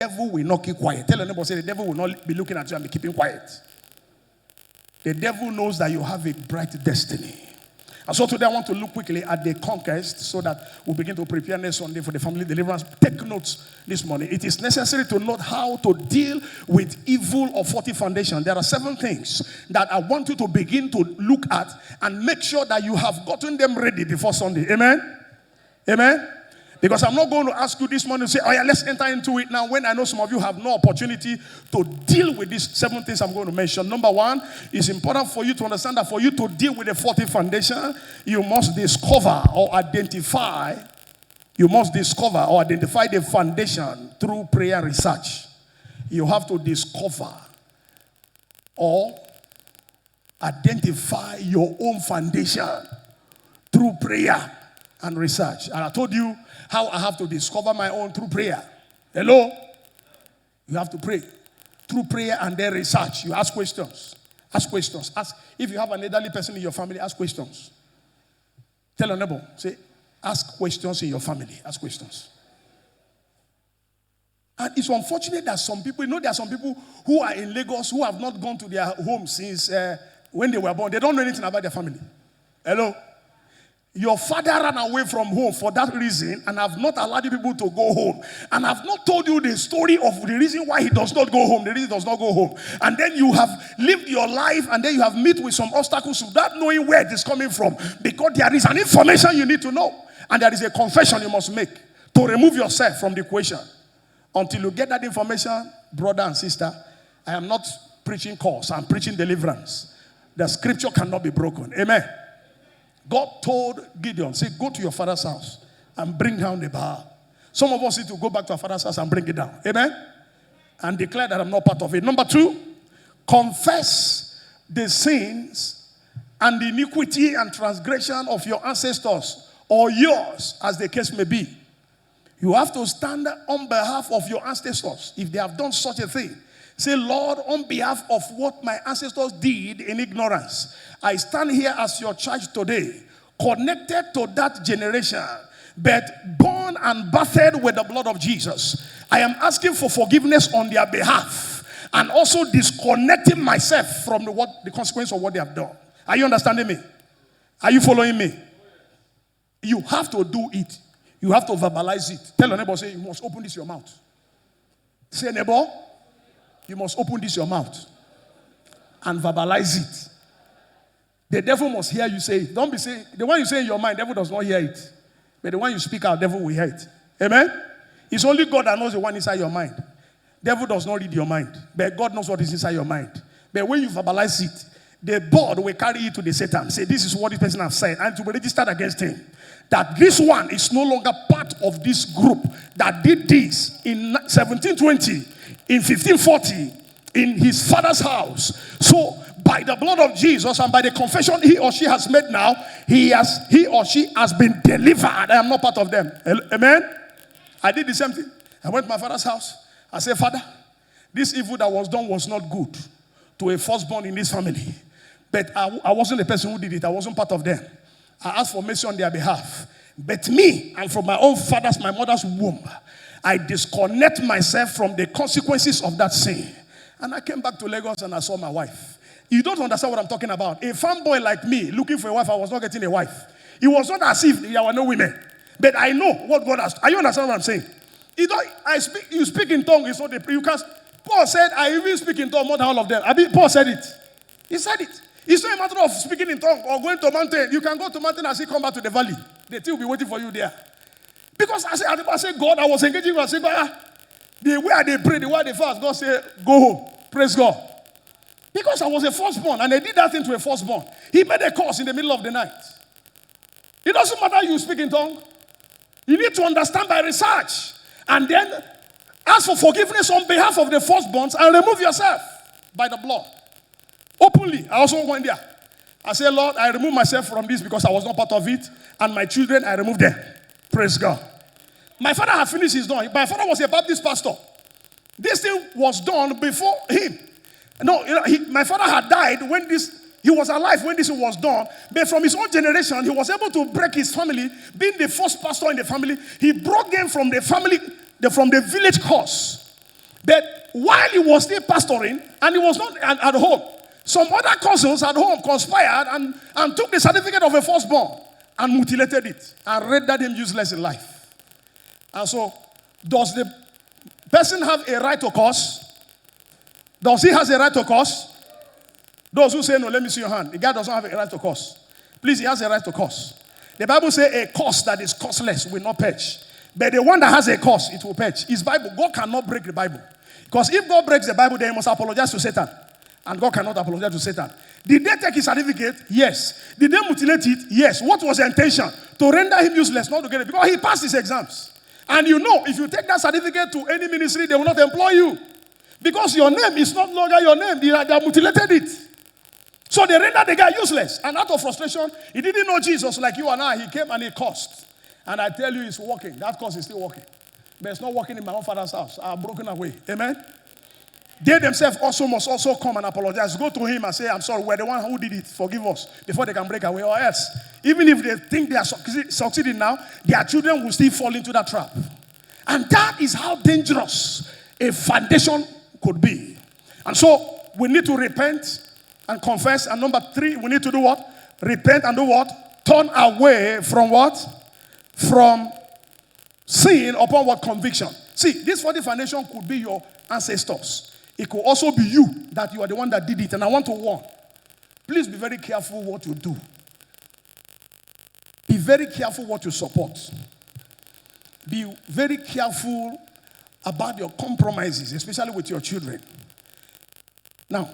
devil will not keep quiet. Tell your neighbor, say the devil will not be looking at you and be keeping quiet. The devil knows that you have a bright destiny. And so today I want to look quickly at the conquest so that we'll begin to prepare next Sunday for the family deliverance. Take notes this morning. It is necessary to note how to deal with evil or faulty foundation. There are 7 things that I want you to begin to look at and make sure that you have gotten them ready before Sunday. Amen? Amen? Because I'm not going to ask you this morning to say, oh yeah, let's enter into it now, when I know some of you have no opportunity to deal with these 7 things I'm going to mention. Number 1, it's important for you to understand that for you to deal with a faulty foundation, you must discover or identify the foundation through prayer research. You have to discover or identify your own foundation through prayer and research. And I told you how I have to discover my own through prayer. Hello? You have to pray. Through prayer and then research. You ask questions. Ask questions. Ask. If you have an elderly person in your family, ask questions. Tell your neighbor, say, ask questions in your family. Ask questions. And it's unfortunate that some people, there are some people who are in Lagos who have not gone to their home since when they were born. They don't know anything about their family. Hello? Your father ran away from home for that reason and have not allowed you people to go home. And I've not told you the story of the reason why he does not go home. The reason he does not go home. And then you have lived your life and then you have met with some obstacles without knowing where it is coming from. Because there is an information you need to know. And there is a confession you must make to remove yourself from the equation. Until you get that information, brother and sister, I am not preaching cause. I'm preaching deliverance. The scripture cannot be broken. Amen. God told Gideon, say, go to your father's house and bring down the Baal. Some of us need to go back to our father's house and bring it down. Amen? And declare that I'm not part of it. Number 2, confess the sins and the iniquity and transgression of your ancestors or yours, as the case may be. You have to stand on behalf of your ancestors if they have done such a thing. Say, Lord, on behalf of what my ancestors did in ignorance, I stand here as your church today, connected to that generation, but born and bathed with the blood of Jesus. I am asking for forgiveness on their behalf and also disconnecting myself from the consequence of what they have done. Are you understanding me? Are you following me? You have to do it. You have to verbalize it. Tell your neighbor, say, you must open this your mouth. Say, neighbor, you must open this your mouth and verbalize it. The devil must hear you say it. Don't be saying, the one you say in your mind, the devil does not hear it. But the one you speak out, the devil will hear it. Amen? It's only God that knows the one inside your mind. The devil does not read your mind. But God knows what is inside your mind. But when you verbalize it, the board will carry it to the Satan. Say, this is what this person has said. And to be registered against him. That this one is no longer part of this group that did this in 1720, in 1540, in his father's house. So, by the blood of Jesus and by the confession he or she has made now, he or she has been delivered. I am not part of them. Amen? I did the same thing. I went to my father's house. I said, Father, this evil that was done was not good to a firstborn in this family. But I wasn't the person who did it. I wasn't part of them. I asked for mercy on their behalf. But me, and from my own father's, my mother's womb, I disconnect myself from the consequences of that sin. And I came back to Lagos and I saw my wife. You don't understand what I'm talking about. A farm boy like me, looking for a wife, I was not getting a wife. It was not as if there were no women. But I know what God has. Are you understand what I'm saying? You speak in tongues, it's not you can't. Paul said, I even speak in tongues more than all of them. Paul said it. He said it. It's not a matter of speaking in tongues or going to a mountain. You can go to a mountain and still come back to the valley. The thing will be waiting for you there. Because I said, God, I was engaging with. I said, God, the way they pray, the way they fast, God said, go home. Praise God. Because I was a firstborn and they did that thing to a firstborn. He made a curse in the middle of the night. It doesn't matter you speak in tongues. You need to understand by research. And then ask for forgiveness on behalf of the firstborns and remove yourself by the blood. Openly. I also went there. I said, Lord, I remove myself from this because I was not part of it. And my children, I removed them. Praise God. My father had finished his done. My father was a Baptist pastor. This thing was done before him. No, my father had died when he was alive when this was done. But from his own generation, he was able to break his family. Being the first pastor in the family, he broke them from the family, from the village curse. But while he was still pastoring and he was not at home, some other cousins at home conspired and took the certificate of a firstborn and mutilated it and rendered him useless in life. And so, does the person have a right to curse? Does he have a right to curse? Those who say no, let me see your hand. The guy doesn't have a right to curse. Please, he has a right to curse. The Bible says a curse that is curseless will not perish. But the one that has a curse, it will perish. It's Bible. God cannot break the Bible. Because if God breaks the Bible, then he must apologize to Satan. And God cannot apologize to Satan. Did they take his certificate? Yes. Did they mutilate it? Yes. What was the intention? To render him useless, not to get it. Because he passed his exams. And you know, if you take that certificate to any ministry, they will not employ you. Because your name is not longer your name. They have mutilated it. So they rendered the guy useless. And out of frustration, he didn't know Jesus like you and I. He came and he cursed. And I tell you, it's working. That curse is still working. But it's not working in my own father's house. I have broken away. Amen? They themselves also must also come and apologize. Go to him and say, I'm sorry, we're the one who did it. Forgive us. Before they can break away. Or else, even if they think they are succeeding now, their children will still fall into that trap. And that is how dangerous a foundation could be. And so, we need to repent and confess. And number 3, we need to do what? Repent and do what? Turn away from what? From sin upon what? Conviction. See, this 40 foundation could be your ancestors. It could also be you, that you are the one that did it. And I want to warn. Please be very careful what you do. Be very careful what you support. Be very careful about your compromises, especially with your children. Now,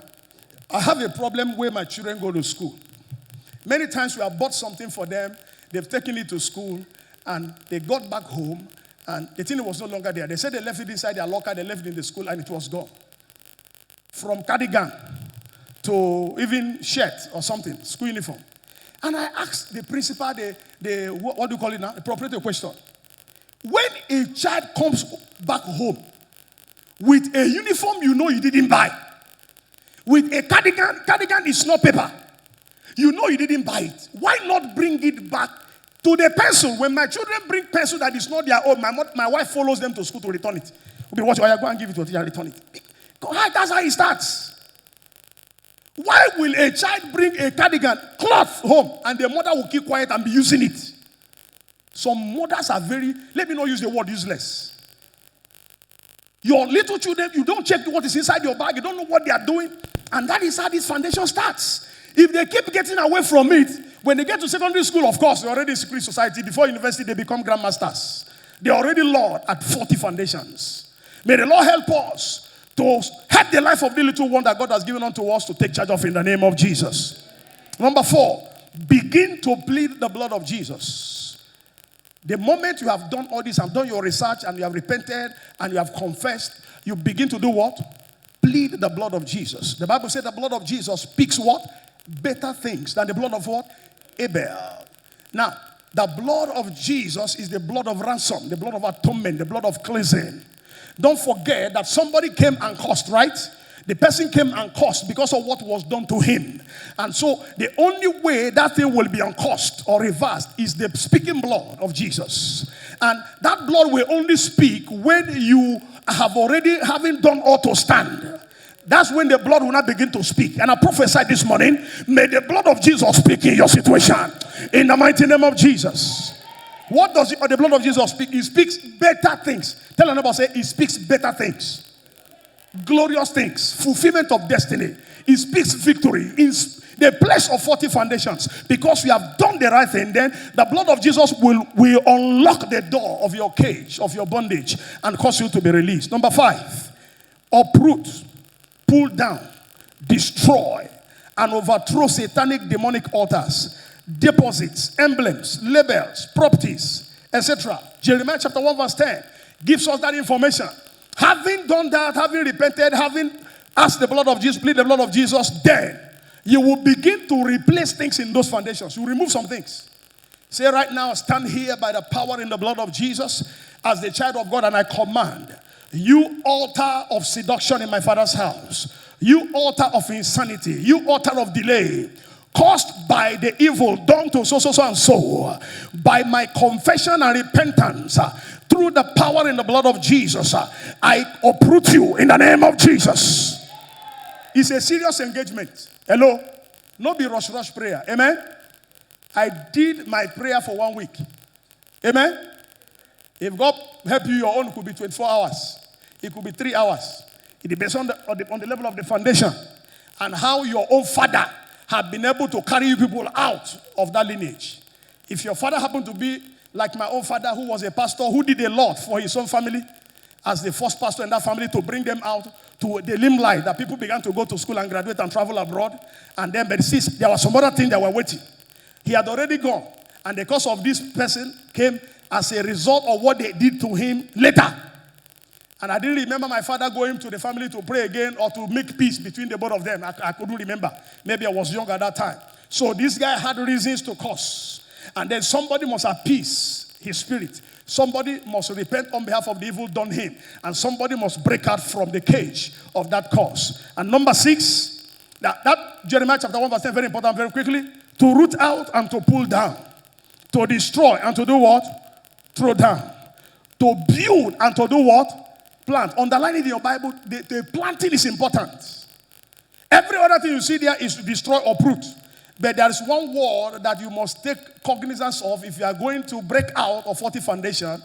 I have a problem where my children go to school. Many times we have bought something for them, they've taken it to school, and they got back home, and the thing was no longer there. They said they left it inside their locker, they left it in the school, and it was gone. From cardigan to even shirt or something, school uniform. And I asked the principal, what do you call it now? The proprietor question. When a child comes back home with a uniform you know you didn't buy, with a cardigan is not paper, you know you didn't buy it, why not bring it back to the pencil? When my children bring pencil that is not their own, my wife follows them to school to return it. Okay, watch, go and give it to a teacher and return it. That's how it starts. Why will a child bring a cardigan, cloth home, and the mother will keep quiet and be using it? Some mothers are let me not use the word useless. Your little children, you don't check what is inside your bag, you don't know what they are doing, and that is how this foundation starts. If they keep getting away from it, when they get to secondary school, of course, they're already in secret society. Before university, they become grandmasters. They're already Lord at 40 foundations. May the Lord help us to help the life of the little one that God has given unto us to take charge of in the name of Jesus. Number 4, begin to plead the blood of Jesus. The moment you have done all this and done your research and you have repented and you have confessed, you begin to do what? Plead the blood of Jesus. The Bible said the blood of Jesus speaks what? Better things than the blood of what? Abel. Now, the blood of Jesus is the blood of ransom, the blood of atonement, the blood of cleansing. Don't forget that somebody came and cursed, right? The person came and cursed because of what was done to him. And so the only way that thing will be uncursed or reversed is the speaking blood of Jesus. And that blood will only speak when you have already having done all to stand. That's when the blood will not begin to speak. And I prophesied this morning, may the blood of Jesus speak in your situation. In the mighty name of Jesus. What does the blood of Jesus speak? It speaks better things. Tell another, say, it speaks better things. Glorious things. Fulfillment of destiny. It speaks victory. In the place of 40 foundations. Because we have done the right thing, then the blood of Jesus will unlock the door of your cage, of your bondage, and cause you to be released. Number 5, uproot, pull down, destroy, and overthrow satanic demonic altars, deposits, emblems, labels, properties, etc. Jeremiah chapter 1 verse 10 gives us that information. Having done that, having repented, having asked the blood of Jesus, plead the blood of Jesus, then you will begin to replace things in those foundations. You remove some things. Say right now, stand here by the power in the blood of Jesus as the child of God, and I command, you altar of seduction in my father's house, you altar of insanity, you altar of delay, caused by the evil done to so and so, by my confession and repentance, through the power in the blood of Jesus, I uproot you in the name of Jesus. It's a serious engagement. Hello? No be rush prayer. Amen? I did my prayer for 1 week. Amen? If God help you, your own could be 24 hours. It could be 3 hours. It depends on the level of the foundation and how your own father have been able to carry you people out of that lineage. If your father happened to be like my own father, who was a pastor, who did a lot for his own family, as the first pastor in that family to bring them out to the limelight, that people began to go to school and graduate and travel abroad. And then, but see, there was some other thing that were waiting. He had already gone. And the cause of this person came as a result of what they did to him later. And I didn't remember my father going to the family to pray again or to make peace between the both of them. I couldn't remember. Maybe I was young at that time. So this guy had reasons to curse. And then somebody must appease his spirit. Somebody must repent on behalf of the evil done him. And somebody must break out from the cage of that curse. And number 6, that Jeremiah chapter 1 verse 10, very important, very quickly. To root out and to pull down. To destroy and to do what? Throw down. To build and to do what? Plant. Underline it in your Bible. The planting is important. Every other thing you see there is to destroy or uproot. But there is one word that you must take cognizance of if you are going to break out of 40 foundation.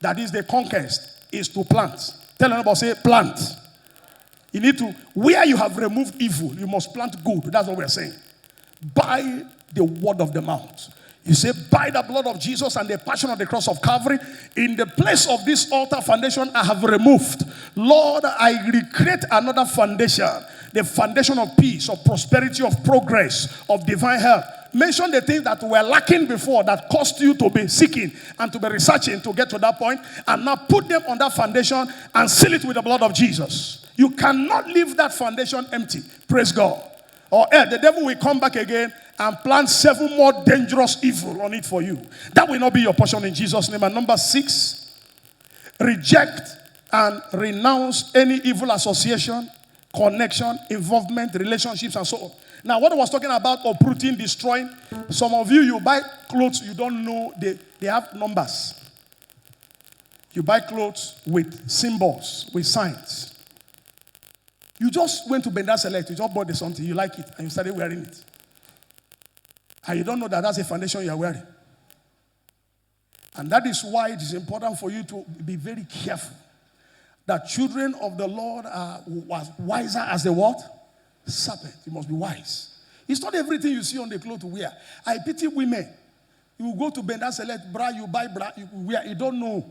That is the conquest, is to plant. Tell anybody, say plant. You need to, where you have removed evil, you must plant good. That's what we're saying. By the word of the mouth. You say, by the blood of Jesus and the passion of the cross of Calvary, in the place of this altar foundation I have removed. Lord, I recreate another foundation. The foundation of peace, of prosperity, of progress, of divine health. Mention the things that were lacking before that caused you to be seeking and to be researching to get to that point. And now put them on that foundation and seal it with the blood of Jesus. You cannot leave that foundation empty. Praise God. Or the devil will come back again and plant 7 more dangerous evil on it for you. That will not be your portion in Jesus' name. And number 6, reject and renounce any evil association, connection, involvement, relationships, and so on. Now, what I was talking about uprooting, destroying, some of you buy clothes, you don't know, they have numbers. You buy clothes with symbols, with signs. You just went to Benda Select, you just bought something, you like it, and you started wearing it. And you don't know that that's a foundation you are wearing. And that is why it is important for you to be very careful. That children of the Lord are wiser as the what? Serpent. You must be wise. It's not everything you see on the clothes to wear. I pity women. You go to Benda Select, bra, you buy bra, you wear, you don't know.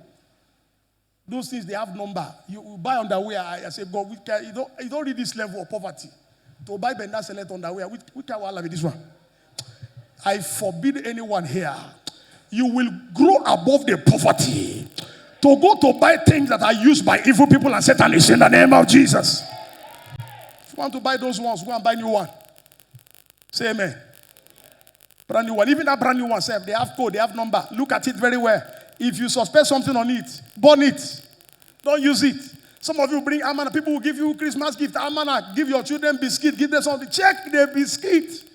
Those things, they have number. You buy underwear, I say, God, you don't read this level of poverty. To buy Benda Select underwear, which can we have this one? I forbid anyone here. You will grow above the poverty. To go to buy things that are used by evil people and Satanists in the name of Jesus. If you want to buy those ones, go and buy new one. Say amen. Brand new one. Even that brand new one, they have code, they have number. Look at it very well. If you suspect something on it, burn it. Don't use it. Some of you bring almanac. People will give you Christmas gift, almanac. Give your children biscuit. Give them something. Check the biscuit.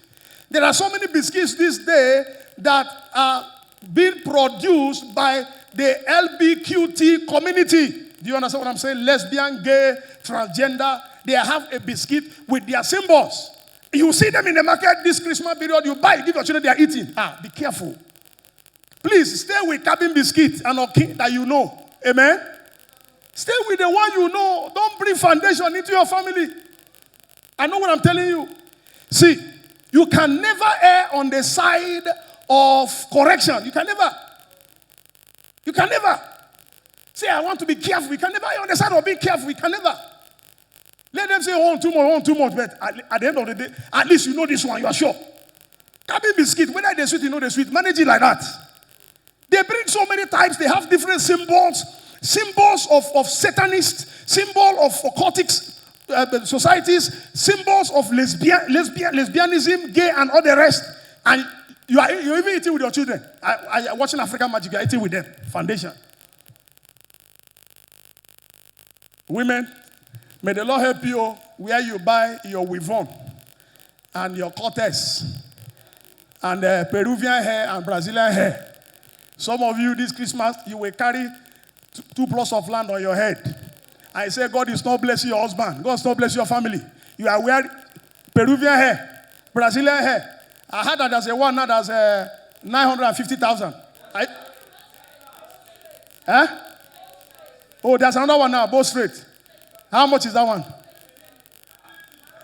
There are so many biscuits this day that are being produced by the LBQT community. Do you understand what I'm saying? Lesbian, gay, transgender. They have a biscuit with their symbols. You see them in the market this Christmas period. You buy, give your children, they are eating. Be careful. Please stay with cabin biscuit and okay that you know. Amen? Stay with the one you know. Don't bring foundation into your family. I know what I'm telling you. See, you can never err on the side of correction. You can never. You can never. Say, I want to be careful. You can never err on the side of being careful. You can never. Let them say, oh, too much. But at the end of the day, at least you know this one. You are sure. Cabin biscuit, whether they sweet, you know they sweet. Manage it like that. They bring so many types. They have different symbols. Symbols of Satanists. Symbol of occultic societies. Symbols of lesbianism, gay, and all the rest. And you're even eating with your children. I watching African Magic. You're eating with them. Foundation. Women, may the Lord help you where you buy your Wivon and your Cortez and Peruvian hair and Brazilian hair. Some of you this Christmas, you will carry 2 plots of land on your head. I say, God is not blessing your husband. God is not blessing your family. You are wearing Peruvian hair, Brazilian hair. I heard that there's a one now that's 950,000. Oh, there's another one now, both straight. How much is that one?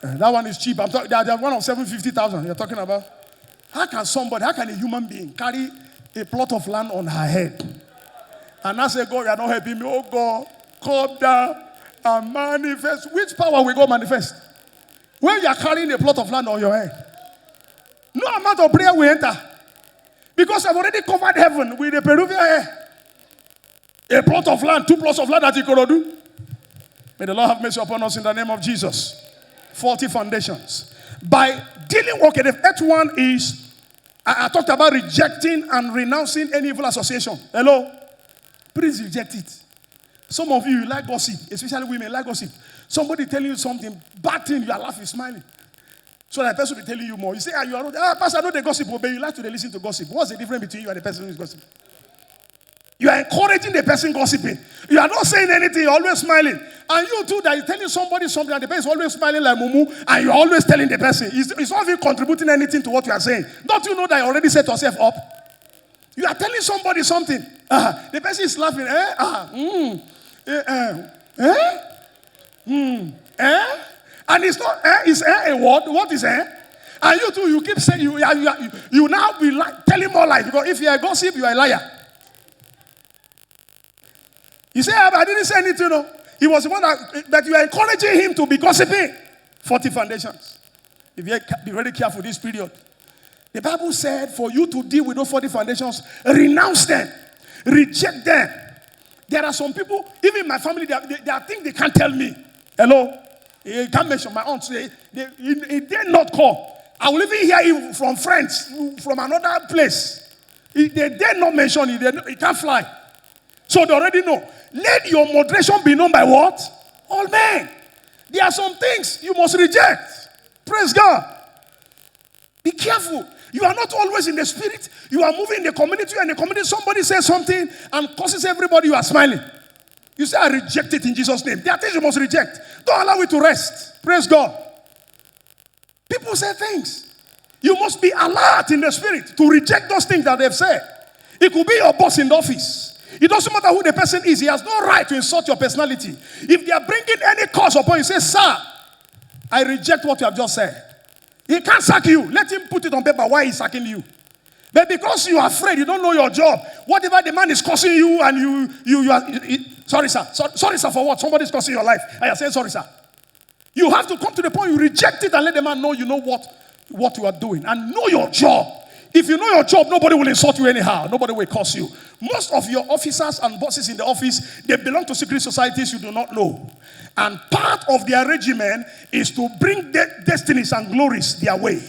That one is cheap. I'm talking. There's one of 750,000. You're talking about. How can a human being carry a plot of land on her head? And I say, God, you are not helping me. Oh God, come down and manifest. Which power will go manifest? When you are carrying a plot of land on your head, no amount of prayer will enter. Because I've already covered heaven with a Peruvian hair. A plot of land, 2 plots of land that you could do. May the Lord have mercy upon us in the name of Jesus. 40 foundations. By dealing, okay, the first one is, I talked about rejecting and renouncing any evil association. Hello? Please reject it. Some of you like gossip, especially women like gossip. Somebody telling you something, bad thing, you are laughing, smiling. So that person will be telling you more. You say, you are not, Pastor, I know the gossip, but you like to listen to gossip. What's the difference between you and the person who is gossiping? You are encouraging the person gossiping. You are not saying anything, you're always smiling. And you too, that you're telling somebody something, and the person is always smiling like Mumu, and you're always telling the person. It's not even contributing anything to what you are saying. Don't you know that you already set yourself up? You are telling somebody something. The person is laughing. And it's not, it's a word. What is And you too, you keep saying, you now be telling more lies. Because if you are a gossip, you are a liar. You say, I didn't say anything, no. He was the one that you are encouraging him to be gossiping. 40 foundations. Be very careful this period. The Bible said for you to deal with those 40 foundations, renounce them, reject them. There are some people, even in my family, there are things they can't tell me. Hello? You can't mention my aunt. They dare not call. I will even hear it from friends from another place. They dare not mention it. It can't fly. So they already know. Let your moderation be known by what? All men. There are some things you must reject. Praise God. Be careful. You are not always in the spirit. You are moving in the community, and the community, somebody says something and causes everybody, you are smiling. You say, I reject it in Jesus' name. There are things you must reject. Don't allow it to rest. Praise God. People say things. You must be alert in the spirit to reject those things that they've said. It could be your boss in the office. It doesn't matter who the person is. He has no right to insult your personality. If they are bringing any cause upon you, say, sir, I reject what you have just said. He can't sack you. Let him put it on paper why he's sacking you. But because you are afraid, you don't know your job, whatever the man is causing you, and you are, sorry sir, sorry sir for what? Somebody is causing your life. And you're saying, sorry sir. You have to come to the point you reject it and let the man know you know what you are doing. And know your job. If you know your job, nobody will insult you anyhow. Nobody will curse you. Most of your officers and bosses in the office, they belong to secret societies you do not know. And part of their regimen is to bring destinies and glories their way.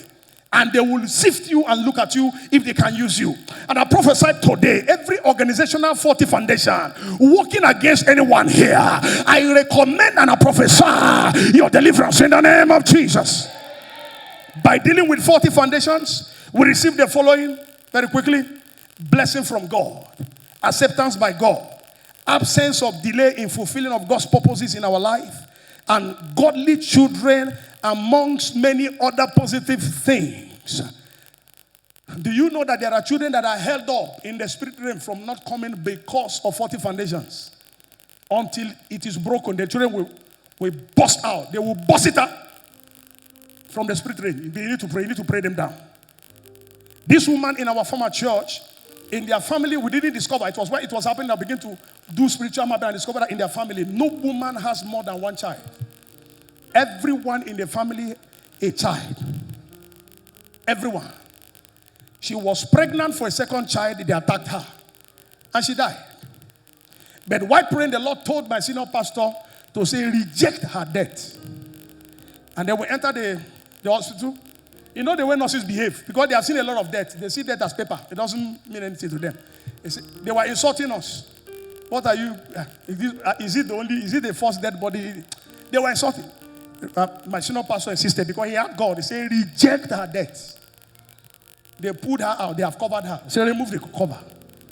And they will sift you and look at you if they can use you. And I prophesy today, every organizational 40 foundation working against anyone here, I recommend and I prophesy your deliverance in the name of Jesus. By dealing with 40 foundations, we receive the following very quickly. Blessing from God. Acceptance by God. Absence of delay in fulfilling of God's purposes in our life. And godly children amongst many other positive things. Do you know that there are children that are held up in the spirit realm from not coming because of 40 foundations? Until it is broken, the children will burst out. They will burst it out from the spirit realm. You need to pray. You need to pray them down. This woman in our former church, in their family, we didn't discover. It was when it was happening that began to do spiritual matter and discover that in their family, no woman has more than one child. Everyone in the family, a child. Everyone. She was pregnant for a second child. They attacked her. And she died. But while praying, the Lord told my senior pastor to say, reject her death. And then we entered the hospital. You know the way nurses behave. Because they have seen a lot of death. They see death as paper. It doesn't mean anything to them. They were insulting us. What are you? Is it the first dead body? They were insulting. My senior pastor insisted because he had God. He said, reject her death. They pulled her out. They have covered her. They said, remove the cover.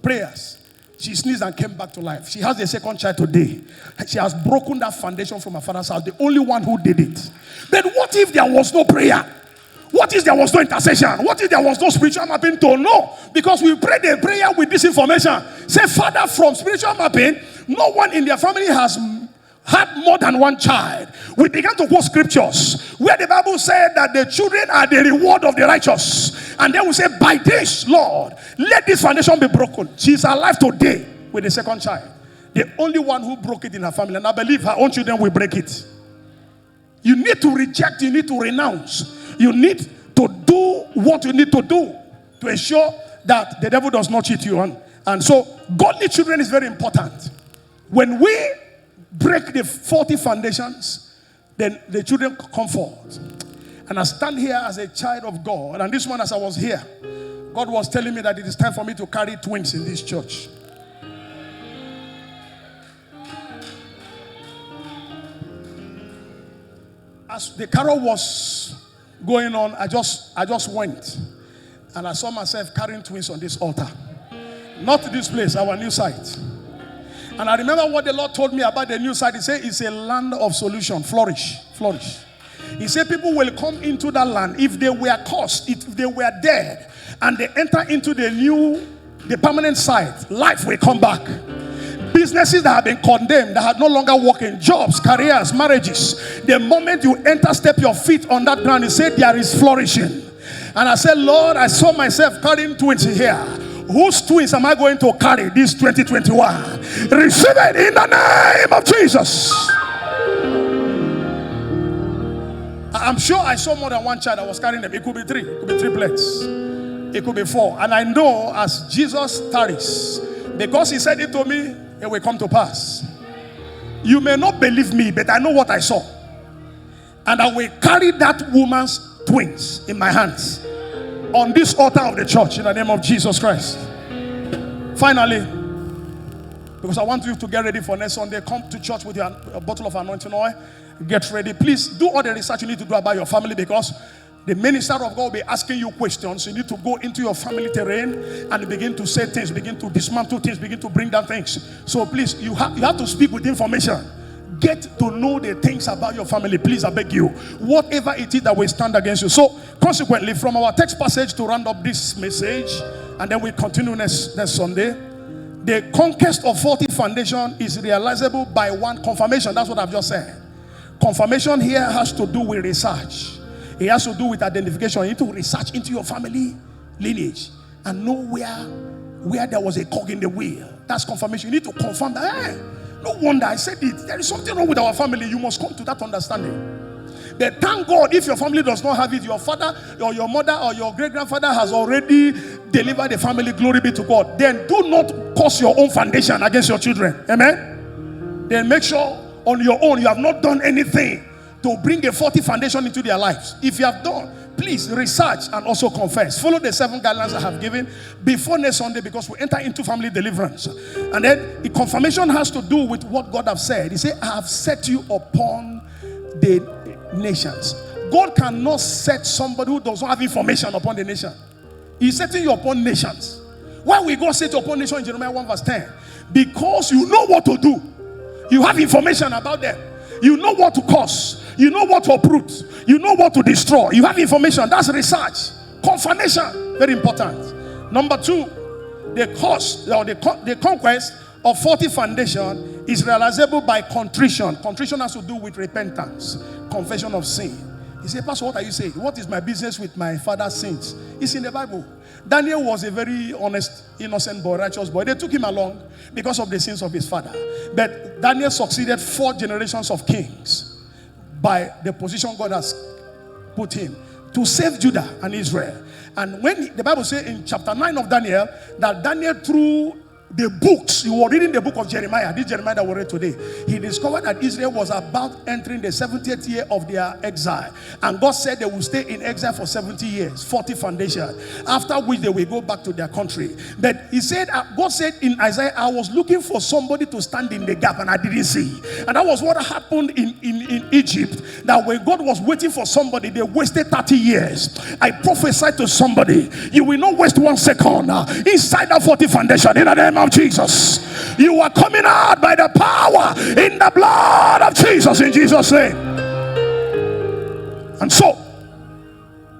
Prayers. She sneezed and came back to life. She has a second child today. She has broken that foundation from her father's house. The only one who did it. But what if there was no prayer? What if there was no intercession? What if there was no spiritual mapping to know? Because we prayed a prayer with this information. Say, Father, from spiritual mapping, no one in their family has had more than one child. We began to quote scriptures where the Bible said that the children are the reward of the righteous. And then we say, by this, Lord, let this foundation be broken. She's alive today with the second child. The only one who broke it in her family. And I believe her own children will break it. You need to reject, you need to renounce. You need to do what you need to do to ensure that the devil does not cheat you on. And so, godly children is very important. When we break the faulty foundations, then the children come forth. And I stand here as a child of God. And this one, as I was here, God was telling me that it is time for me to carry twins in this church. As the carol was going on, I just went. And I saw myself carrying twins on this altar. Not this place, our new site. And I remember what the Lord told me about the new site. He said it's a land of solution, flourish. He said people will come into that land if they were cursed, if they were dead, and they enter into the permanent site, life will come back. Businesses that have been condemned, that are no longer working, jobs, careers, marriages, the moment you step your feet on that ground, he said there is flourishing. And I said, Lord, I saw myself carrying twins here. Whose twins am I going to carry this 2021? Receive it in the name of Jesus. I'm sure I saw more than one child that was carrying them. It could be three. It could be triplets. It could be four. And I know as Jesus tarries, because he said it to me, it will come to pass. You may not believe me, but I know what I saw. And I will carry that woman's twins in my hands on this altar of the church in the name of Jesus Christ. Finally, because I want you to get ready for next Sunday, come to church with a bottle of anointing oil. Get ready. Please do all the research you need to do about your family, because the minister of God will be asking you questions. You need to go into your family terrain and begin to say things, begin to dismantle things, begin to bring down things. So please, you have to speak with information. Get to know the things about your family. Please, I beg you. Whatever it is that will stand against you. So, consequently, from our text passage to round up this message, and then we continue next Sunday, the conquest of faulty foundation is realizable by one confirmation. That's what I've just said. Confirmation here has to do with research. It has to do with identification. You need to research into your family lineage and know where there was a cog in the wheel. That's confirmation. You need to confirm that. Hey, no wonder I said it. There is something wrong with our family. You must come to that understanding. But thank God if your family does not have it, your father or your mother or your great-grandfather has already delivered the family. Glory be to God. Then do not cause your own foundation against your children. Amen? Then make sure on your own you have not done anything to bring a faulty foundation into their lives. If you have done, please research and also confess. Follow the 7 guidelines I have given before next Sunday, because we enter into family deliverance. And then the confirmation has to do with what God has said. He said, I have set you upon the nations. God cannot set somebody who does not have information upon the nation. He's setting you upon nations. Why will God set you upon nations in Jeremiah 1 verse 10? Because you know what to do. You have information about them. You know what to cause. You know what to uproot. You know what to destroy. You have information. That's research. Confirmation. Very important. Number 2, the cause or the conquest of faulty foundation is realizable by contrition. Contrition has to do with repentance, confession of sin. He said, Pastor, what are you saying? What is my business with my father's sins? It's in the Bible. Daniel was a very honest, innocent boy, righteous boy. They took him along because of the sins of his father. But Daniel succeeded 4 generations of kings by the position God has put him to save Judah and Israel. And when the Bible says in chapter 9 of Daniel that Daniel, through the books, you were reading the book of Jeremiah, this Jeremiah that we read today, he discovered that Israel was about entering the 70th year of their exile. And God said they will stay in exile for 70 years, 40 foundation, after which they will go back to their country. But he said, God said in Isaiah, I was looking for somebody to stand in the gap and I didn't see. And that was what happened in Egypt, that when God was waiting for somebody, they wasted 30 years. I prophesied to somebody, you will not waste 1 second inside that 40 foundation in the name of Jesus. You are coming out by the power in the blood of Jesus, in Jesus' name. And so,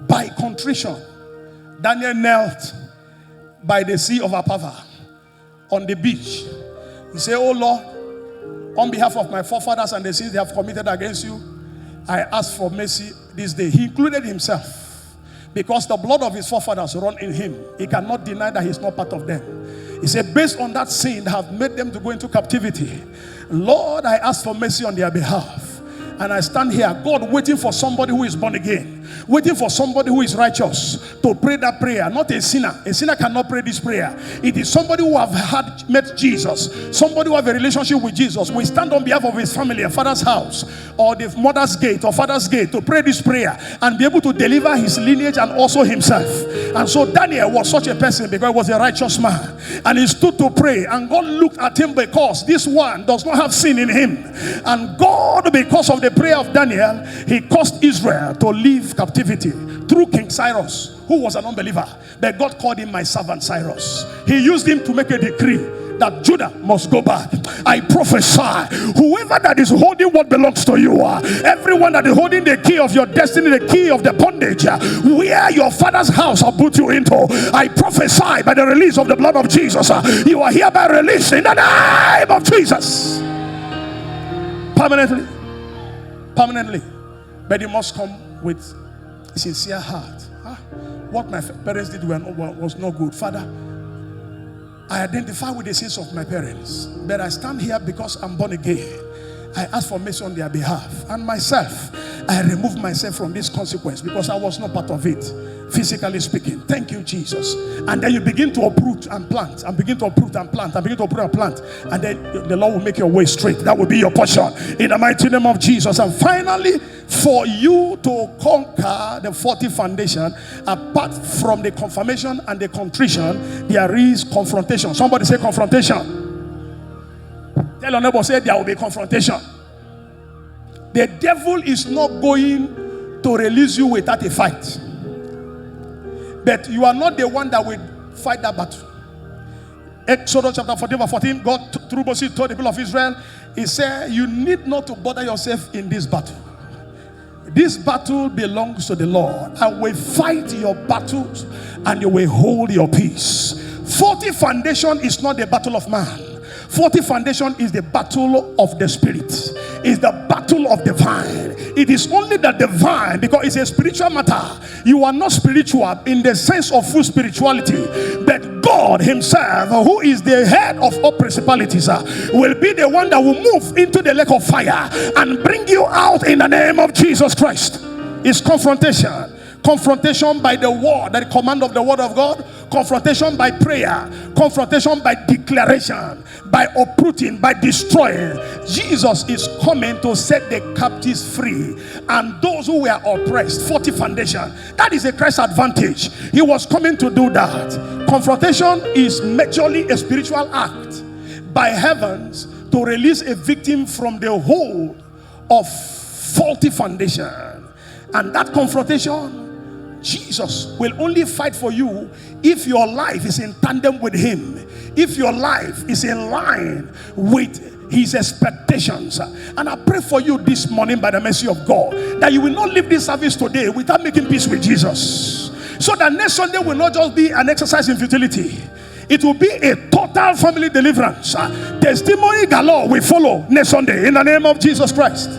by contrition, Daniel knelt by the sea of Apava on the beach. He said, oh Lord, on behalf of my forefathers and the sins they have committed against you, I ask for mercy this day. He included himself because the blood of his forefathers run in him. He cannot deny that he's not part of them. He said, based on that sin that have made them to go into captivity, Lord, I ask for mercy on their behalf. And I stand here, God, waiting for somebody who is born again, waiting for somebody who is righteous to pray that prayer, not a sinner. A sinner cannot pray this prayer. It is somebody who have met Jesus, somebody who have a relationship with Jesus. We stand on behalf of his family, a father's house, or the mother's gate, or father's gate, to pray this prayer and be able to deliver his lineage and also himself. And so Daniel was such a person because he was a righteous man, and he stood to pray, and God looked at him because this one does not have sin in him. And God, because of the prayer of Daniel, he caused Israel to leave captivity through King Cyrus, who was an unbeliever. But God called him my servant Cyrus. He used him to make a decree that Judah must go back. I prophesy, whoever that is holding what belongs to you, everyone that is holding the key of your destiny, the key of the bondage, where your father's house will put you into, I prophesy by the release of the blood of Jesus, you are hereby released in the name of Jesus. Permanently. But you must come with a sincere heart. What my parents did was not good. Father, I identify with the sins of my parents, but I stand here because I'm born again. I ask for mercy on their behalf. And myself, I remove myself from this consequence because I was not part of it, physically speaking. Thank you, Jesus. And then you begin to uproot and plant, and begin to uproot and plant, and begin to uproot and plant. And then the Lord will make your way straight. That will be your portion in the mighty name of Jesus. And finally, for you to conquer the 40 foundation, apart from the confirmation and the contrition, there is confrontation. Somebody say confrontation. Tell your neighbor, say there will be confrontation. The devil is not going to release you without a fight. But you are not the one that will fight that battle. Exodus chapter 14 verse 14, God through Moses told the people of Israel, he said, you need not to bother yourself in this battle. This battle belongs to the Lord. I will fight your battles and you will hold your peace. 40 foundation is not the battle of man. 40 foundation is the battle of the spirit. It's the battle of the vine. It is only the divine, because it's a spiritual matter. You are not spiritual in the sense of full spirituality, but God himself, who is the head of all principalities, will be the one that will move into the lake of fire and bring you out in the name of Jesus Christ. It's confrontation. Confrontation by the word, the command of the word of God. Confrontation by prayer. Confrontation by declaration. By uprooting, by destroying. Jesus is coming to set the captives free. And those who were oppressed, 40 foundation. That is a Christ advantage. He was coming to do that. Confrontation is majorly a spiritual act by heavens to release a victim from the hold of faulty foundation. And that confrontation, Jesus will only fight for you if your life is in tandem with him, if your life is in line with his expectations. And I pray for you this morning by the mercy of God that you will not leave this service today without making peace with Jesus, so that next Sunday will not just be an exercise in futility. It will be a total family deliverance. Testimony galore will follow next Sunday in the name of Jesus Christ.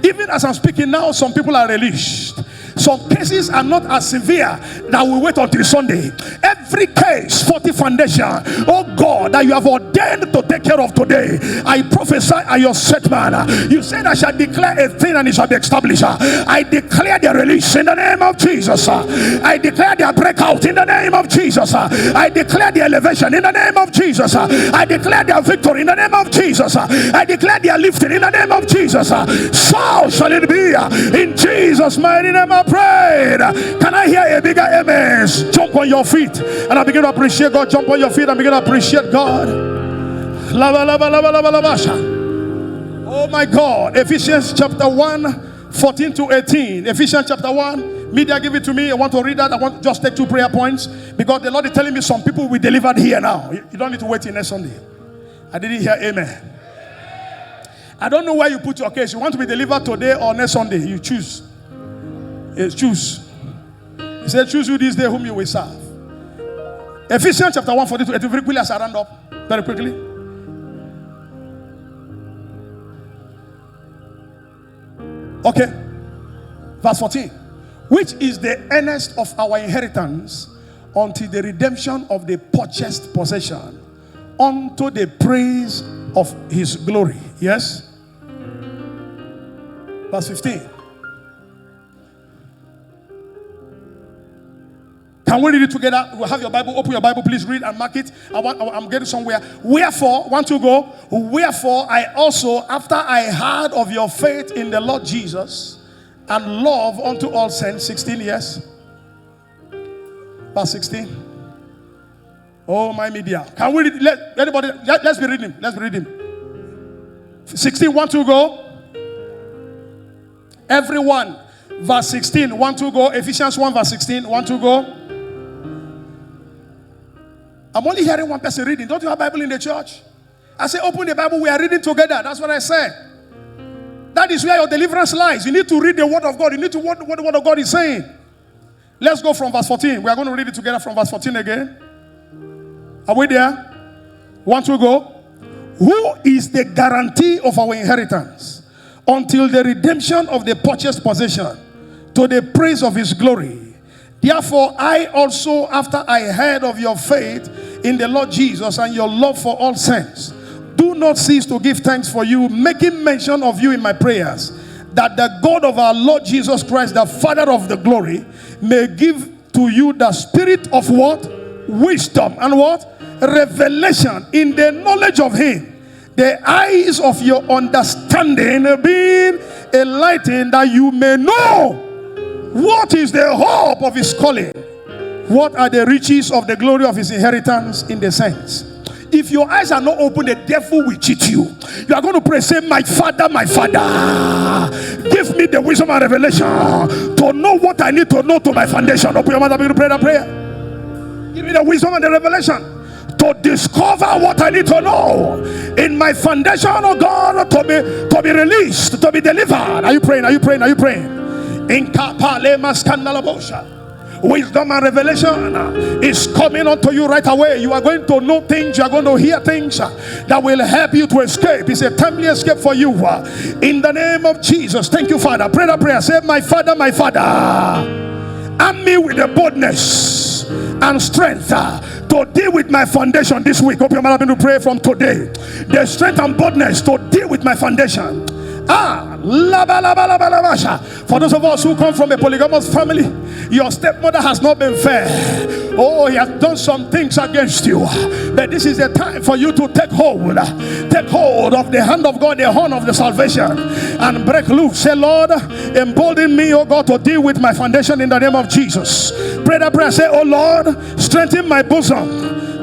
Even as I'm speaking now, some people are released. Some cases are not as severe that we wait until Sunday. Every case, 40 foundation, oh God, that you have ordained to take care of today, I prophesy at your set man. You said I shall declare a thing and it shall be established. I declare their release in the name of Jesus. I declare their breakout in the name of Jesus. I declare their elevation in the name of Jesus. I declare their victory in the name of Jesus. I declare their lifting in the name of Jesus. So shall it be in Jesus' mighty name. I prayed. Can I hear a bigger amen? Jump on your feet and I begin to appreciate God. Jump on your feet and begin to appreciate God. Oh my God. Ephesians chapter 1, 14 to 18. Ephesians chapter 1. Media, give it to me. I want to read that. I want to just take 2 prayer points because the Lord is telling me some people will be delivered here now. You don't need to wait till next Sunday. I didn't hear amen. I don't know where you put your case. You want to be delivered today or next Sunday? You choose. Yes, choose. He said, choose you this day whom you will serve. Ephesians chapter 1, 42. Very quickly as I round up. Very quickly. Okay. Verse 14. Which is the earnest of our inheritance until the redemption of the purchased possession, unto the praise of his glory. Yes? Verse 15. Can we read it together? We'll have your Bible. Open your Bible. Please read and mark it. I'm getting somewhere. Wherefore, 1, 2, go. Wherefore, I also, after I heard of your faith in the Lord Jesus and love unto all saints. 16, yes. Verse 16. Oh, my media. Can we read? Let's be reading. Let's be reading. 16, 1, 2, go. Everyone. Verse 16, 1, 2, go. Ephesians 1, verse 16, 1, 2, go. I'm only hearing one person reading. Don't you have Bible in the church? I say, open the Bible. We are reading together. That's what I said. That is where your deliverance lies. You need to read the word of God. You need to what the word of God is saying. Let's go from verse 14. We are going to read it together from verse 14 again. Are we there? 1, 2, go. Who is the guarantee of our inheritance until the redemption of the purchased possession, to the praise of his glory? Therefore, I also, after I heard of your faith in the Lord Jesus and your love for all saints, do not cease to give thanks for you, making mention of you in my prayers, that the God of our Lord Jesus Christ, the Father of the glory, may give to you the spirit of what? Wisdom and what? Revelation in the knowledge of him. The eyes of your understanding being enlightened, that you may know what is the hope of his calling, what are the riches of the glory of his inheritance in the saints. If your eyes are not open, the devil will cheat you. You are going to pray, say, my Father, give me the wisdom and revelation to know what I need to know to my foundation. Open your mouth and begin to pray that prayer. Give me the wisdom and the revelation to discover what I need to know in my foundation, oh God, to be released, to be delivered. Are you praying? Are you praying? Are you praying? In wisdom and revelation is coming unto you right away. You are going to know things, you are going to hear things that will help you to escape. It's a timely escape for you in the name of Jesus. Thank you, Father. Pray that prayer. Say, my Father, arm me with the boldness and strength to deal with my foundation this week. Hope you're going to pray from today. The strength and boldness to deal with my foundation. For those of us who come from a polygamous family, your stepmother has not been fair. Oh, he has done some things against you. But this is the time for you to take hold of the hand of God, the horn of the salvation, and break loose. Say, Lord, embolden me, oh God, to deal with my foundation in the name of Jesus. Pray that prayer. Say, oh Lord, strengthen my bosom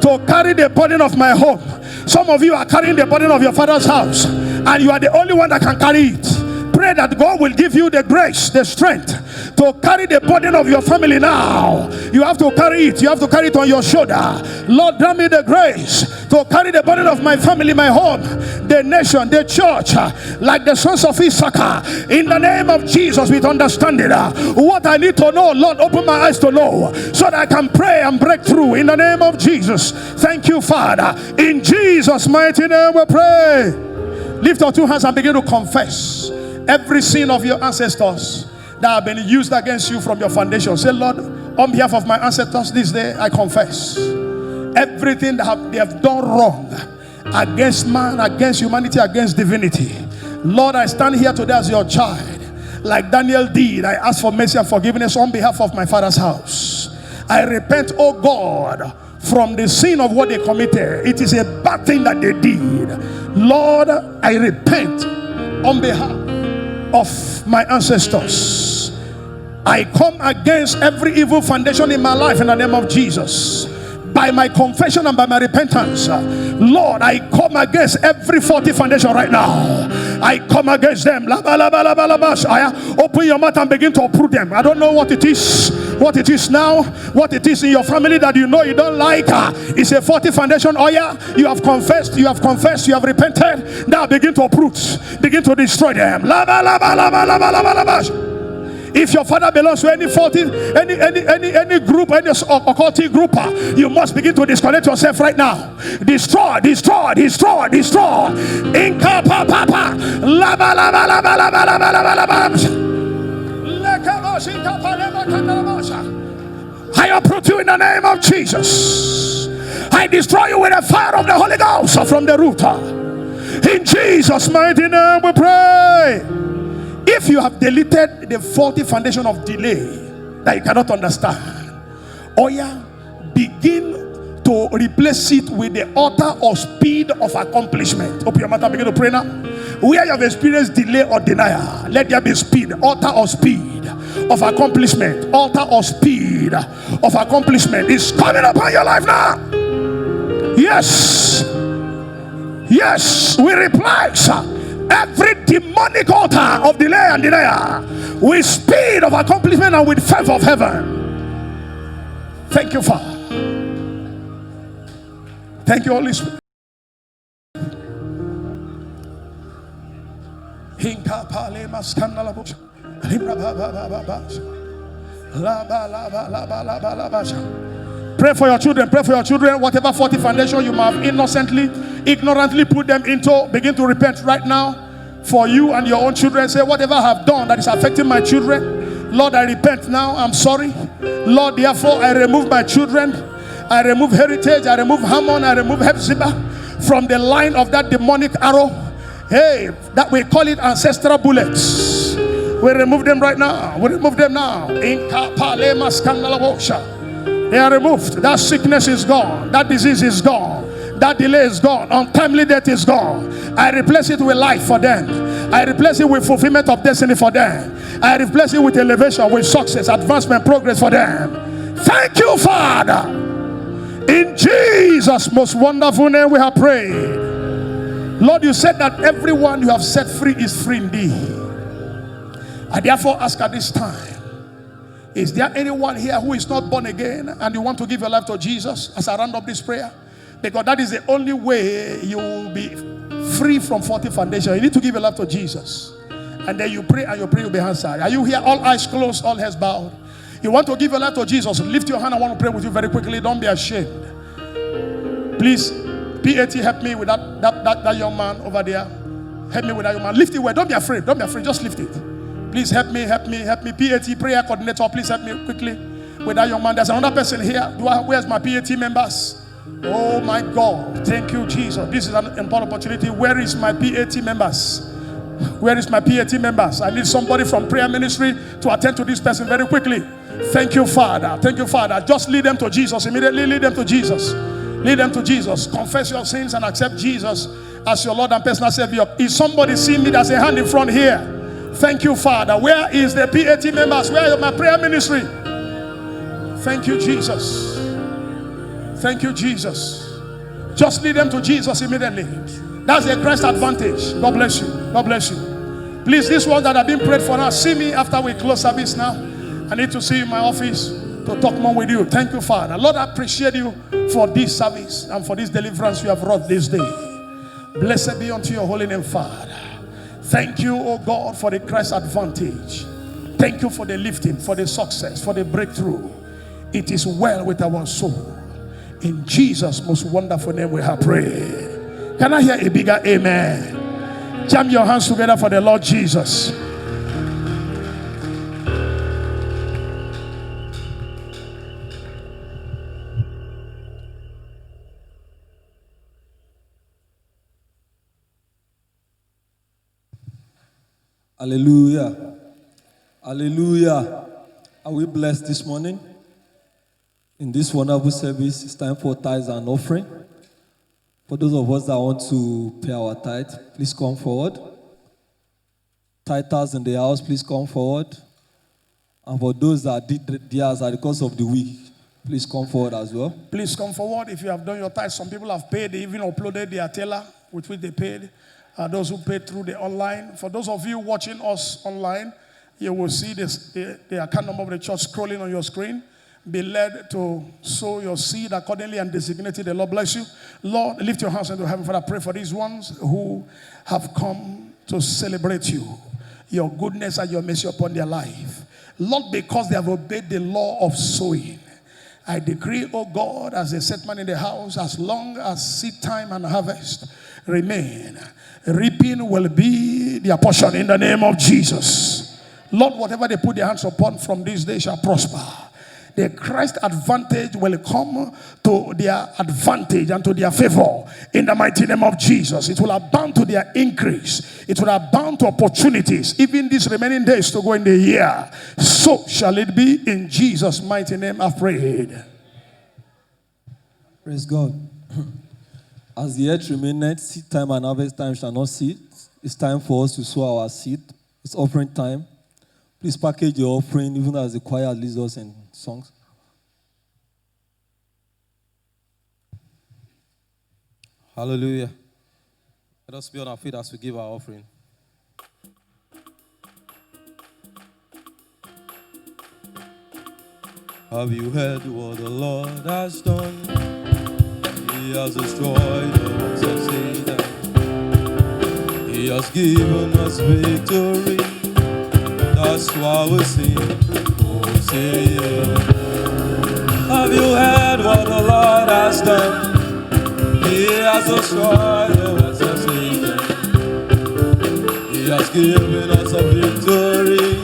to carry the burden of my home. Some of you are carrying the burden of your father's house, and you are the only one that can carry it. Pray that God will give you the grace, the strength to carry the burden of your family now. You have to carry it. You have to carry it on your shoulder. Lord, grant me the grace to carry the burden of my family, my home, the nation, the church, like the sons of Issachar. In the name of Jesus, with understanding what I need to know, Lord, open my eyes to know so that I can pray and break through. In the name of Jesus. Thank you, Father. In Jesus' mighty name we pray. Lift your 2 hands and begin to confess every sin of your ancestors that have been used against you from your foundation. Say, Lord, on behalf of my ancestors this day, I confess everything that they have done wrong against man, against humanity, against divinity. Lord, I stand here today as your child. Like Daniel did, I ask for mercy and forgiveness on behalf of my father's house. I repent, oh God, from the sin of what they committed. It is a bad thing that they did. Lord, I repent on behalf of my ancestors. I come against every evil foundation in my life in the name of Jesus. By my confession and by my repentance, Lord, I come against every faulty foundation right now. I come against them. Open your mouth and begin to uproot them. I don't know what it is now, what it is in your family that you know you don't like. It's a faulty foundation. Oh yeah, you have confessed, you have repented. Now begin to uproot, begin to destroy them. If your father belongs to any faulty, any group, any occultic group, you must begin to disconnect yourself right now. Destroy. Inka papa, laba. I uproot you in the name of Jesus. I destroy you with the fire of the Holy Ghost from the root. In Jesus' mighty name we pray. If you have deleted the faulty foundation of delay that you cannot understand, begin to replace it with the altar of speed of accomplishment. Open your mouth and begin to pray now. Where you have experienced delay or denial, let there be speed. Altar of speed of accomplishment. Altar of speed of accomplishment is coming upon your life now. Yes, we replace every demonic altar of delay and denial with speed of accomplishment and with favor of heaven. Thank you, Father. Thank you, Holy Spirit. Pray for your children. Pray for your children. Whatever faulty foundation you might have innocently, ignorantly put them into, begin to repent right now for you and your own children. Say, whatever I have done that is affecting my children, Lord, I repent now. I'm sorry. Lord, therefore, I remove my children. I remove heritage. I remove Hammon. I remove Hephzibah from the line of that demonic arrow. Hey, that we call it ancestral bullets. We remove them right now. We remove them now. They are removed. That sickness is gone. That disease is gone. That delay is gone. Untimely death is gone. I replace it with life for them. I replace it with fulfillment of destiny for them. I replace it with elevation, with success, advancement, progress for them. Thank you, Father. In Jesus' most wonderful name we have prayed. Lord, you said that everyone you have set free is free indeed. I therefore ask at this time, is there anyone here who is not born again and you want to give your life to Jesus as I round up this prayer? Because that is the only way you will be free from faulty foundation. You need to give your life to Jesus. And then you pray and your prayer will be answered. Are you here? All eyes closed, all heads bowed. You want to give your life to Jesus? Lift your hand. I want to pray with you very quickly. Don't be ashamed. Please, PAT, help me with that young man over there. Help me with that young man. Lift it well. Don't be afraid. Don't be afraid. Just lift it. Please help me. PAT, prayer coordinator, please help me quickly with that young man. There's another person here. Where's my PAT members? Oh my God. Thank you, Jesus. This is an important opportunity. Where is my PAT members? Where is my PAT members? I need somebody from prayer ministry to attend to this person very quickly. Thank you, Father. Thank you, Father. Just lead them to Jesus. Immediately lead them to Jesus. Lead them to Jesus. Confess your sins and accept Jesus as your Lord and personal Savior. Is somebody seeing me? There's a hand in front here. Thank you, Father. Where is the PAT members? Where is my prayer ministry? Thank you, Jesus. Thank you, Jesus. Just lead them to Jesus immediately. That's a Christ advantage. God bless you. God bless you. Please, these ones that have been prayed for now, see me after we close service now. I need to see you in my office to talk more with you. Thank you, Father. Lord, I appreciate you for this service and for this deliverance you have wrought this day. Blessed be unto your holy name, Father. Thank you, oh God, for the Christ advantage. Thank you for the lifting, for the success, for the breakthrough. It is well with our soul. In Jesus' most wonderful name we have prayed. Can I hear a bigger amen? Jam your hands together for the Lord Jesus. Hallelujah. Hallelujah. Are we blessed this morning? In this wonderful service, it's time for tithes and offering. For those of us that want to pay our tithe, please come forward. Tithers in the house, please come forward. And for those that did theirs at the course of the week, please come forward as well. Please come forward if you have done your tithe. Some people have paid, they even uploaded their teller with which they paid. Those who paid through the online. For those of you watching us online, you will see the account number of the church scrolling on your screen. Be led to sow your seed accordingly and designate it. The Lord bless you. Lord, lift your hands into heaven. Father, pray for these ones who have come to celebrate you, your goodness and your mercy upon their life. Lord, because they have obeyed the law of sowing, I decree, oh God, as a set man in the house, as long as seed time and harvest remain, reaping will be their portion in the name of Jesus. Lord, whatever they put their hands upon from this day shall prosper. The Christ advantage will come to their advantage and to their favor in the mighty name of Jesus. It will abound to their increase. It will abound to opportunities, even these remaining days to go in the year. So shall it be in Jesus' mighty name I've prayed. Praise God. As the earth remaineth, seed time and harvest time shall not cease. It's time for us to sow our seed. It's offering time. Please package your offering, even as the choir leads us in songs. Hallelujah. Let us be on our feet as we give our offering. Have you heard what the Lord has done? He has destroyed the works of Satan. He has given us victory. That's why we sing, oh, say yeah. Have you heard what the Lord has done? He has destroyed the works of Satan. He has given us a victory.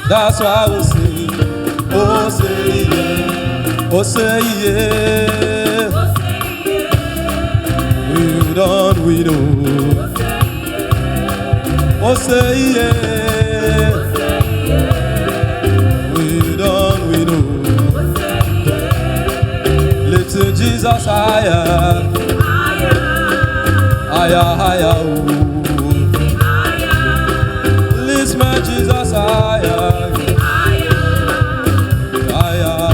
That's why we sing, oh, say yeah. Oh, say yeah. Oh, say yeah. We've done, we know. Oh, say yeah. Lifting Jesus higher, higher, higher, lift my Jesus higher, higher,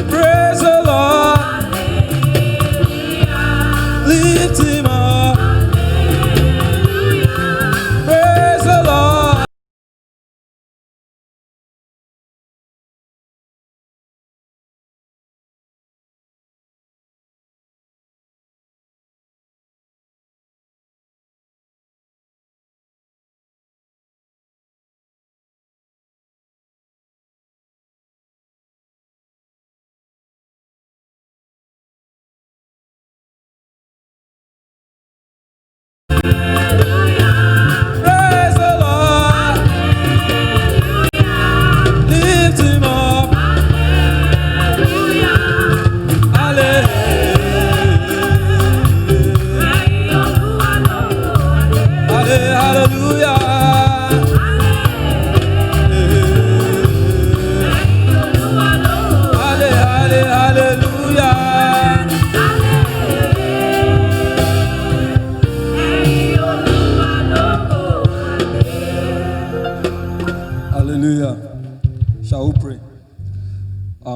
praise the Lord, lift him up.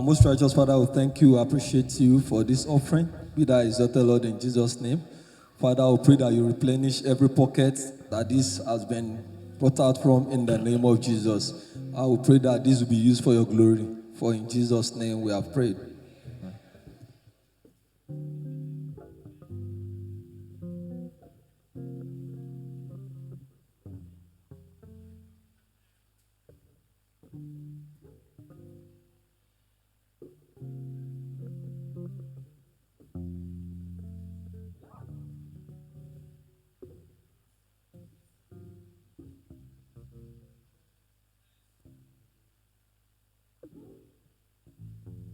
Most righteous Father, we thank you, appreciate you for this offering. Be thou exalted, Lord, in Jesus' name. Father, we pray that you replenish every pocket that this has been brought out from in the name of Jesus. I will pray that this will be used for your glory. For in Jesus' name we have prayed.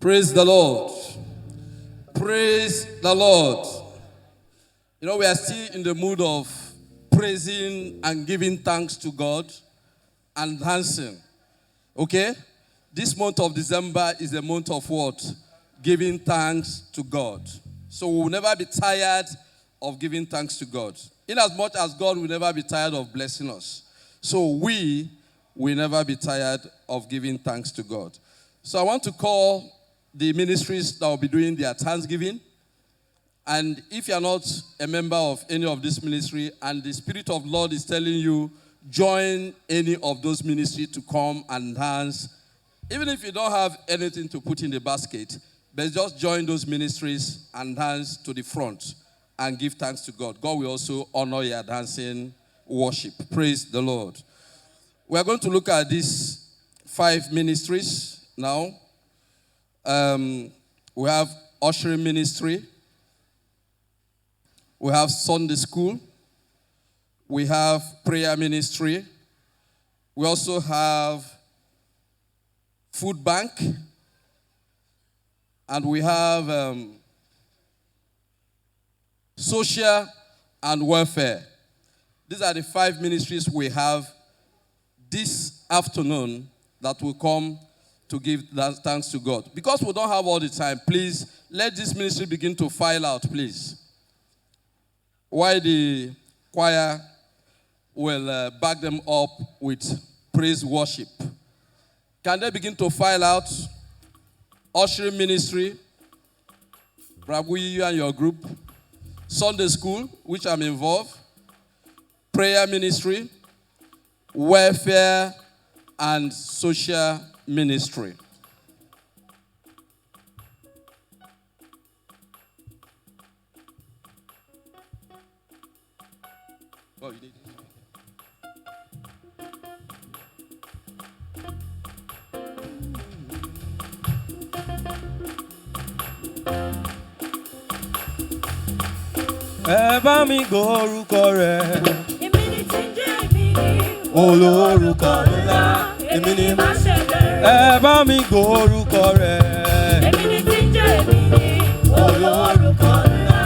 Praise the Lord. Praise the Lord. You know, we are still in the mood of praising and giving thanks to God and dancing. Okay? This month of December is a month of what? Giving thanks to God. So we will never be tired of giving thanks to God. In as much as God will never be tired of blessing us. So we will never be tired of giving thanks to God. So I want to call the ministries that will be doing their Thanksgiving. And if you are not a member of any of this ministry and the Spirit of Lord is telling you, join any of those ministries to come and dance. Even if you don't have anything to put in the basket, but just join those ministries and dance to the front and give thanks to God. God will also honor your dancing worship. Praise the Lord. We are going to look at these 5 ministries now. We have ushering ministry. We have Sunday school. We have prayer ministry. We also have food bank. And we have social and welfare. These are the 5 ministries we have this afternoon that will come to give thanks to God. Because we don't have all the time, please let this ministry begin to file out, please. While the choir will back them up with praise worship. Can they begin to file out? Ushering ministry, probably you and your group. Sunday school, which I'm involved. Prayer ministry, welfare, and social ministry. Oh, you need Ẹ bá mi gbórúkọ rẹ̀. Èmi ni tí ń jẹ́ èmi ni. Olórúkọ ńlá. Èmi ni má ṣe bẹ̀rẹ̀. Ẹ bá mi gbórúkọ rẹ̀. Èmi ni tí ń jẹ́ èmi ni. Olórúkọ ńlá.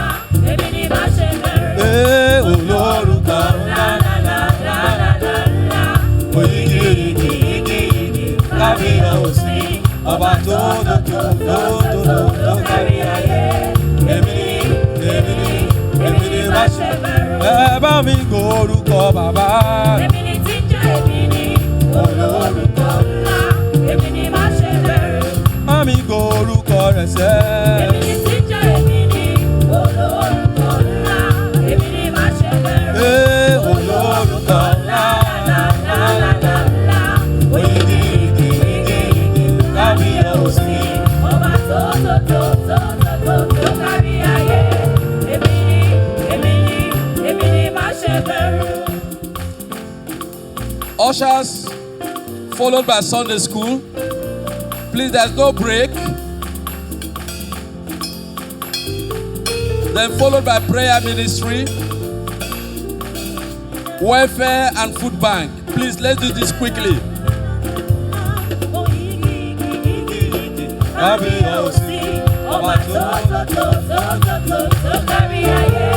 Èmi ni má ṣe bẹ̀rẹ̀. Olórúkọ ńlá. Lálálálálálálá. Yìgì. Kábíyèsí, ọba tó kárí ayé. Èmi ni má ṣe bẹ̀rù. Ẹ bá mi gbórúkọ bàbá. Èmi ni tí ń jẹ́ èmi ni. Olórúkọ ńlá. Èmi ni má ṣe bẹ̀rù. Má mi gbórúkọ rẹ̀ sẹ́. Èmi ni tí ń jẹ́ èmi ni. Olórúkọ ńlá. Èmi ni má ṣe bẹ̀rù. Olórúkọ ńlá. Lálálálálálá. Yìgì. Kábíyèsí. Ọba tó kárí ayé. Èmi ni má ṣe bẹ̀rù. ushers, followed by Sunday school. Please, there's no break. Then followed by prayer ministry, welfare, and food bank. Please, let's do this quickly. Kábíyèsí, ọba tó kárí ayé.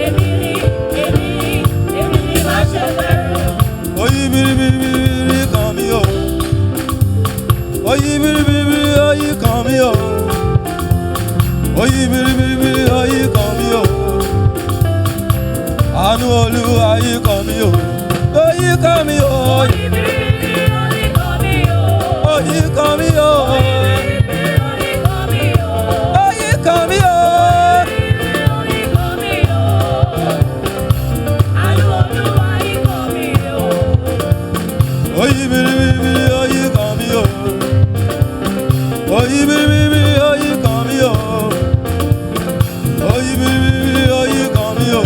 Èmi ni má ṣe bẹ̀rù. Oyi biribiri kan mi o. Oyi biribiri oyi kan mi o. Oyi biribiri oyi kan mi o. Àánú Olúwa yí kan mi o. Oyi kan mi o. Oyi biribiri oyi kan mi o. Oyi kan mi o. Oyi biribiri oyi kan mi o. Oyi kan mi o. Oyi kan mi o. Àánú Olúwa yí kan mi o. Oyi biribiri oyi kan mi o. Oyi biribiri oyi kan mi o. Oyi biribiri oyi kan mi o.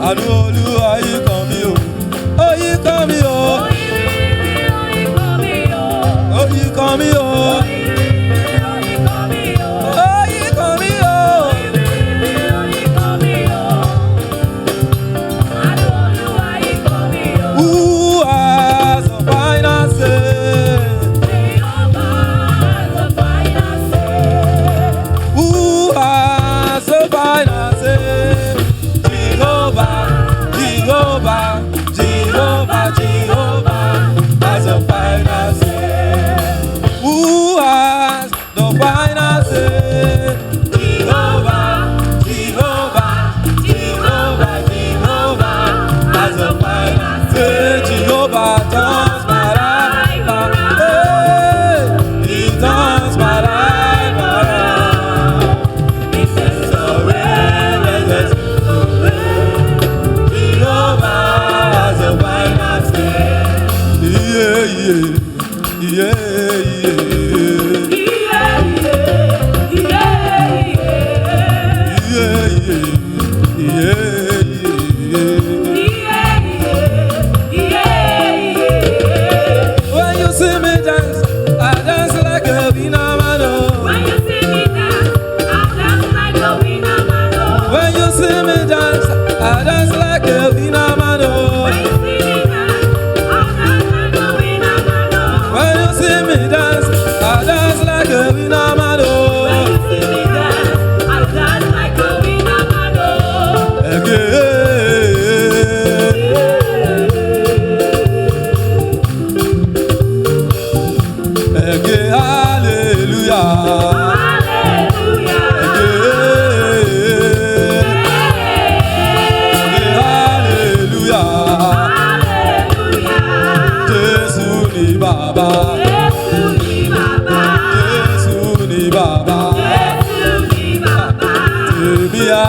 Àánú Olúwa yí kan mi o. Oyi kan mi o. Oyi biribiri oyi kan mi o. Oyi kan mi o. Oyi biribiri oyi kan mi o. Oyi kan mi o. Oyi biribiri oyi kan mi o. Àánú Olúwa yí kan mi o. Who has the final say? Jehovah has the final say.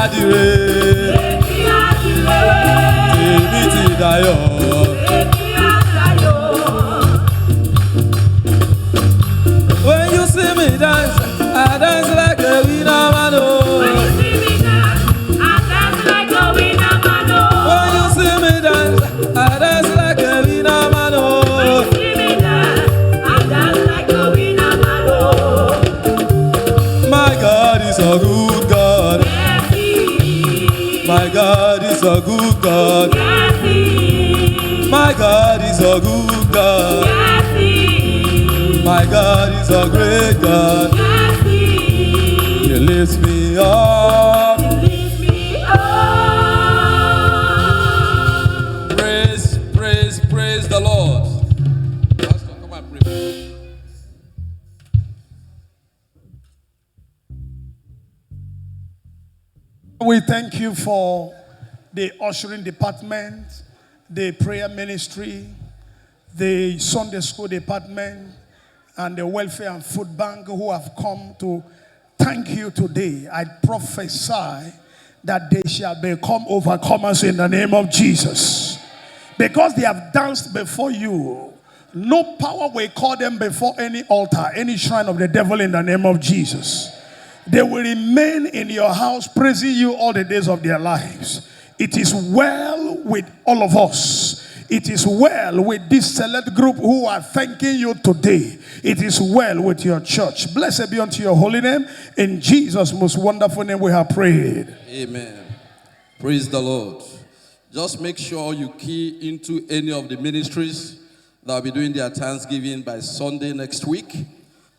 àdìrẹ. Èmi àdìrẹ. Èmi ti dayọ̀. Èmi àdàyọ̀. When you see me dance, I dance like a winner man. When Oh. you see me dance, I dance like a winner man. When you see me dance, I dance like a winner man. When Oh. you see me dance, I dance like a winner man. My God is a good God. Yes, He is. My God is a good God. Yes, He is. My God is a good God. Yes, He is. My God is a great God. Yes, He is. He lifts me up. Lift me up. Praise, praise, praise the Lord. Pastor, come and pray. We thank you for the ushering department, the prayer ministry, the Sunday school department, and the welfare and food bank who have come to thank you today. I prophesy that they shall become overcomers in the name of Jesus. Because they have danced before you, no power will call them before any altar, any shrine of the devil in the name of Jesus. They will remain in your house praising you all the days of their lives. It is well with all of us. It is well with this select group who are thanking you today. It is well with your church. Blessed be unto your holy name. In Jesus' most wonderful name we have prayed. Amen. Praise the Lord. Just make sure you key into any of the ministries that will be doing their Thanksgiving by Sunday next week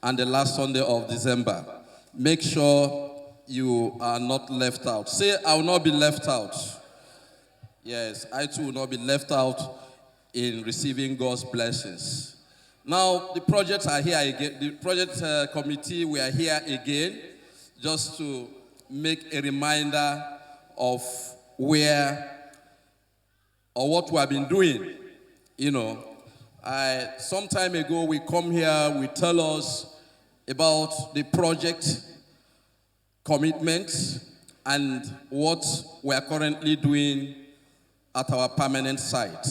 and the last Sunday of December. Make sure you are not left out. Say, I will not be left out. Yes, I too will not be left out in receiving God's blessings. Now, the projects are here again. The project committee, we are here again just to make a reminder of where or what we have been doing. You know, some time ago we come here, we tell us about the project commitment and what we are currently doing at our permanent site.